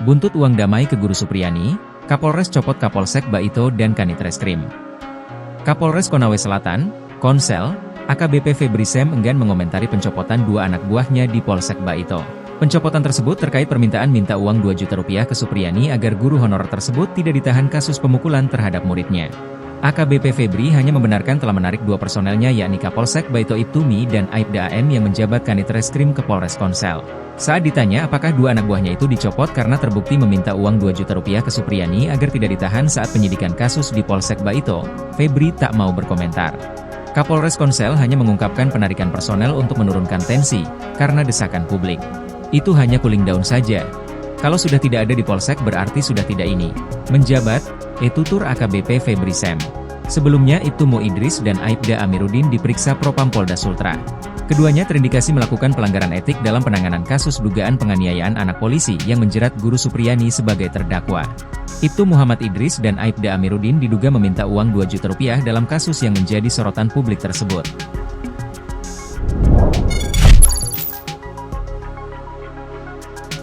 Buntut uang damai ke Guru Supriyani, Kapolres copot Kapolsek Baito dan Kanit Reskrim. Kapolres Konawe Selatan, Konsel, AKBP Febri Sem enggan mengomentari pencopotan dua anak buahnya di Polsek Baito. Pencopotan tersebut terkait permintaan minta uang 2 juta rupiah ke Supriyani agar guru honorer tersebut tidak ditahan kasus pemukulan terhadap muridnya. AKBP Febri hanya membenarkan telah menarik dua personelnya yakni Kapolsek Baito Ibtumi dan Aibda AM yang menjabat Kanit Reskrim ke Polres Konsel. Saat ditanya apakah dua anak buahnya itu dicopot karena terbukti meminta uang 2 juta rupiah ke Supriyani agar tidak ditahan saat penyidikan kasus di Polsek Baito, Febri tak mau berkomentar. Kapolres Konsel hanya mengungkapkan penarikan personel untuk menurunkan tensi, karena desakan publik. Itu hanya cooling down saja. Kalau sudah tidak ada di Polsek berarti sudah tidak ini. Menjabat, tutur AKBP Febri Sem. Sebelumnya Ibtu Idris dan Aibda Amiruddin diperiksa Propam Polda Sultra. Keduanya terindikasi melakukan pelanggaran etik dalam penanganan kasus dugaan penganiayaan anak polisi yang menjerat Guru Supriyani sebagai terdakwa. Ibtu Muhammad Idris dan Aibda Amiruddin diduga meminta uang 2 juta rupiah dalam kasus yang menjadi sorotan publik tersebut.